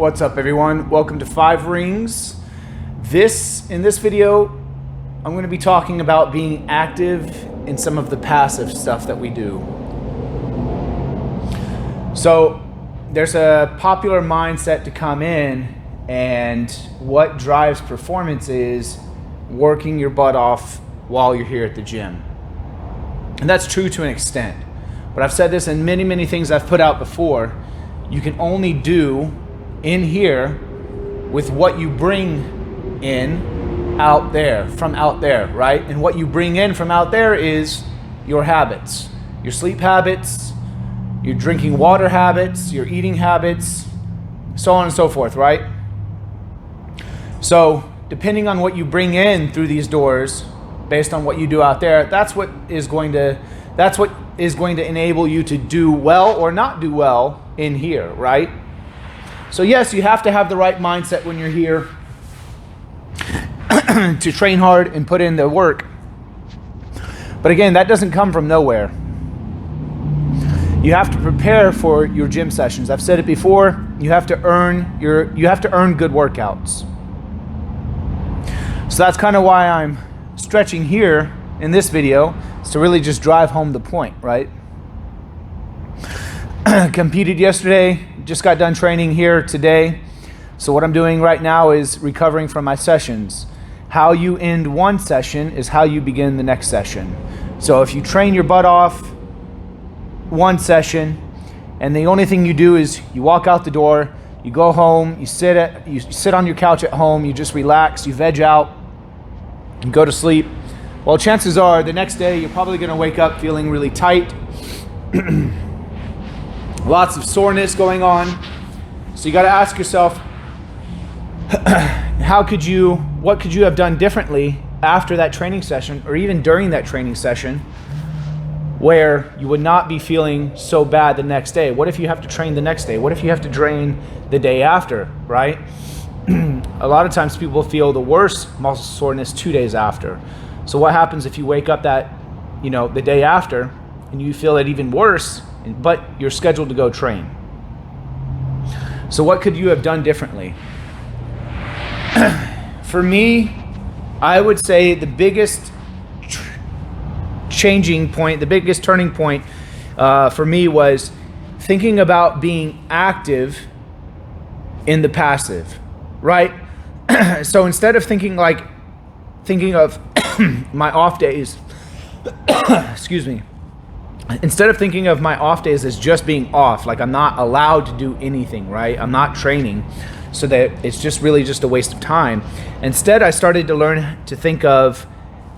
What's up, everyone? Welcome to 5 Rings. In this video, I'm going to be talking about being active in some of the passive stuff that we do. So there's a popular mindset to come in, and what drives performance is working your butt off while you're here at the gym. And that's true to an extent. But I've said this in many things I've put out before. You can only do in here with what you bring in out there, from out there, right? And what you bring in from out there is your habits, your sleep habits, your drinking water habits, your eating habits, so on and so forth, right? So depending on what you bring in through these doors, based on what you do out there, that's what is going to enable you to do well or not do well in here, right? So yes, you have to have the right mindset when you're here to train hard and put in the work. But again, that doesn't come from nowhere. You have to prepare for your gym sessions. I've said it before, you have to earn good workouts. So that's kind of why I'm stretching here in this video, is to really just drive home the point, right? Competed yesterday, just got done training here today. So what I'm doing right now is recovering from my sessions. How you end one session is how you begin the next session. So if you train your butt off one session, and the only thing you do is you walk out the door, you go home, you sit on your couch at home, you just relax, you veg out, and go to sleep. Well, chances are the next day you're probably going to wake up feeling really tight. Lots of soreness going on. So you got to ask yourself, what could you have done differently after that training session, or even during that training session, where you would not be feeling so bad the next day? What if you have to train the next day? What if you have to train the day after, right? A lot of times people feel the worst muscle soreness 2 days after. So what happens if you wake up the day after and you feel it even worse, but you're scheduled to go train? So what could you have done differently? For me, I would say the biggest turning point for me was thinking about being active in the passive, right? So instead of thinking of my off days, excuse me, instead of thinking of my off days as just being off, like I'm not allowed to do anything, right? I'm not training, so that it's just really just a waste of time. Instead, I started to learn to think of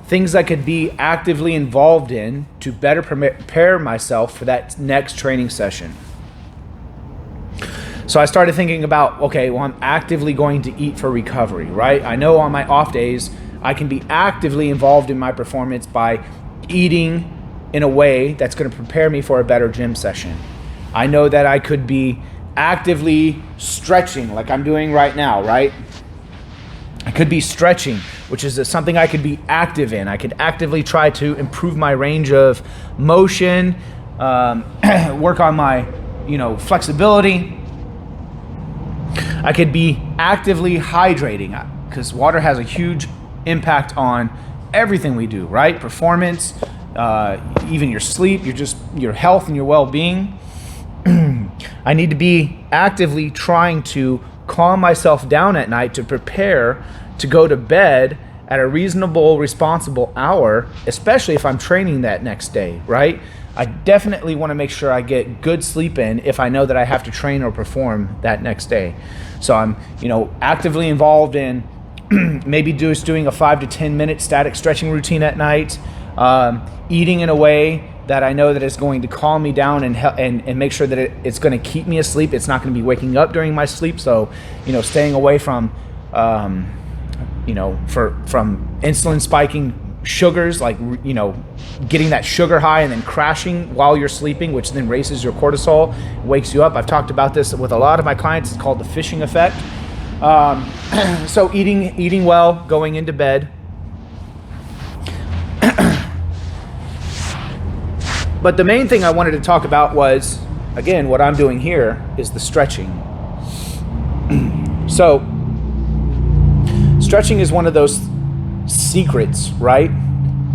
things I could be actively involved in to better prepare myself for that next training session. So I started thinking about, okay, well, I'm actively going to eat for recovery, right? I know on my off days, I can be actively involved in my performance by eating in a way that's going to prepare me for a better gym session. I know that I could be actively stretching like I'm doing right now, right? I could be stretching, which is something I could be active in. I could actively try to improve my range of motion, work on my, flexibility. I could be actively hydrating, because water has a huge impact on everything we do, right? Performance, even your sleep, your health and your well-being. I need to be actively trying to calm myself down at night to prepare to go to bed at a reasonable, responsible hour, especially if I'm training that next day, right? I definitely want to make sure I get good sleep in if I know that I have to train or perform that next day. So I'm, actively involved in maybe doing a 5 to 10 minute static stretching routine at night, eating in a way that I know that is going to calm me down and make sure that it's going to keep me asleep. It's not going to be waking up during my sleep. So, staying away from, from insulin spiking sugars, like, getting that sugar high and then crashing while you're sleeping, which then raises your cortisol, wakes you up. I've talked about this with a lot of my clients. It's called the fishing effect. So eating well, going into bed. But the main thing I wanted to talk about was, again, what I'm doing here is the stretching. So stretching is one of those secrets, right,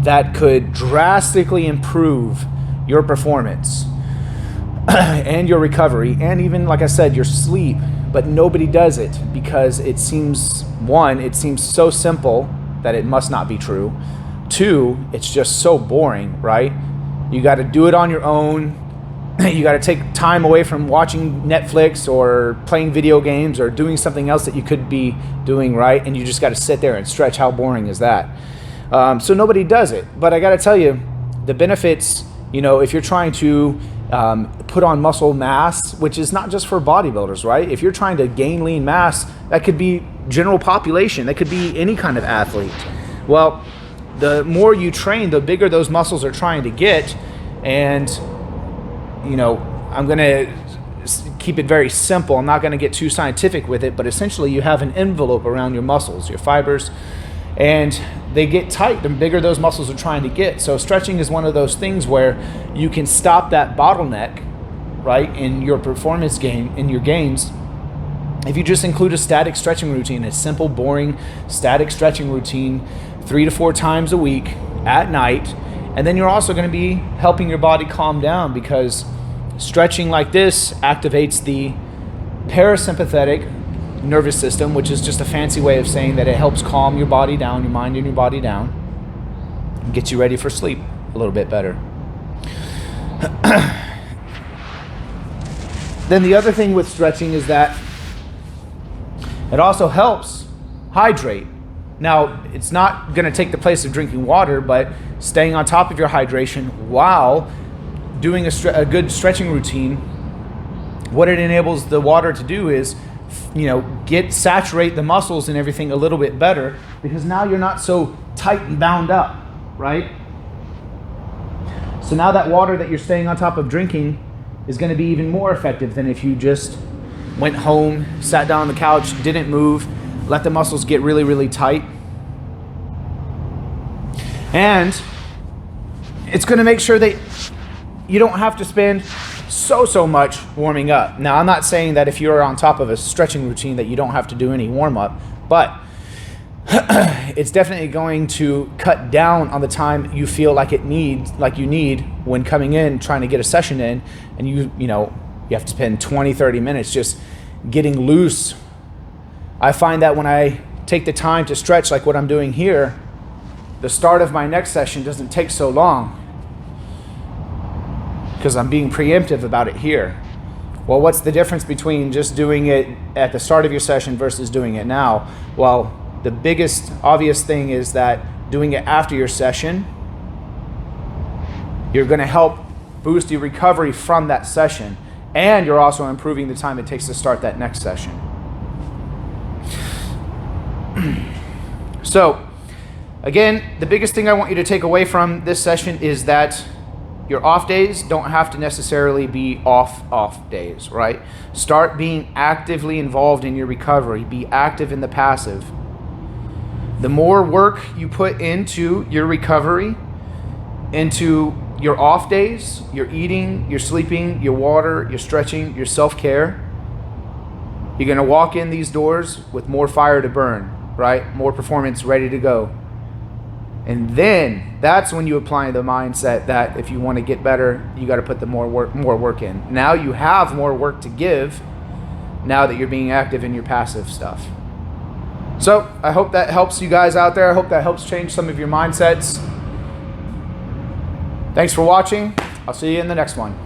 that could drastically improve your performance and your recovery, and even, like I said, your sleep. But nobody does it because it seems so simple that it must not be true. Two, it's just so boring, right? You got to do it on your own. You got to take time away from watching Netflix or playing video games or doing something else that you could be doing, right? And you just got to sit there and stretch. How boring is that? So nobody does it. But I got to tell you, the benefits, if you're trying to put on muscle mass, which is not just for bodybuilders, right? If you're trying to gain lean mass, that could be general population. That could be any kind of athlete. Well, the more you train, the bigger those muscles are trying to get. And, I'm going to keep it very simple. I'm not going to get too scientific with it, but essentially you have an envelope around your muscles, your fibers, and they get tight the bigger those muscles are trying to get. So stretching is one of those things where you can stop that bottleneck, right, in your performance gain, in your gains, if you just include a static stretching routine, a simple, boring, static stretching routine 3 to 4 times a week at night. And then you're also going to be helping your body calm down, because stretching like this activates the parasympathetic nervous system, which is just a fancy way of saying that it helps calm your body down, your mind and your body down, and get you ready for sleep a little bit better. Then the other thing with stretching is that it also helps hydrate. Now, it's not going to take the place of drinking water, but staying on top of your hydration while doing a good stretching routine, what it enables the water to do is, saturate the muscles and everything a little bit better, because now you're not so tight and bound up, right? So now that water that you're staying on top of drinking is going to be even more effective than if you just went home, sat down on the couch, didn't move, let the muscles get really, really tight. And it's going to make sure that you don't have to spend so much warming up. Now, I'm not saying that if you're on top of a stretching routine that you don't have to do any warm-up, but it's definitely going to cut down on the time you feel like you need when coming in, trying to get a session in, and you have to spend 20, 30 minutes just getting loose. I find that when I take the time to stretch like what I'm doing here, the start of my next session doesn't take so long, because I'm being preemptive about it here. Well, what's the difference between just doing it at the start of your session versus doing it now? Well, the biggest obvious thing is that doing it after your session, you're going to help boost your recovery from that session, and you're also improving the time it takes to start that next session. So, again, the biggest thing I want you to take away from this session is that your off days don't have to necessarily be off days, right? Start being actively involved in your recovery. Be active in the passive. The more work you put into your recovery, into your off days, your eating, your sleeping, your water, your stretching, your self-care, you're going to walk in these doors with more fire to burn, right? More performance ready to go. And then that's when you apply the mindset that if you want to get better, you got to put the more work in. Now you have more work to give now that you're being active in your passive stuff. So I hope that helps you guys out there. I hope that helps change some of your mindsets. Thanks for watching. I'll see you in the next one.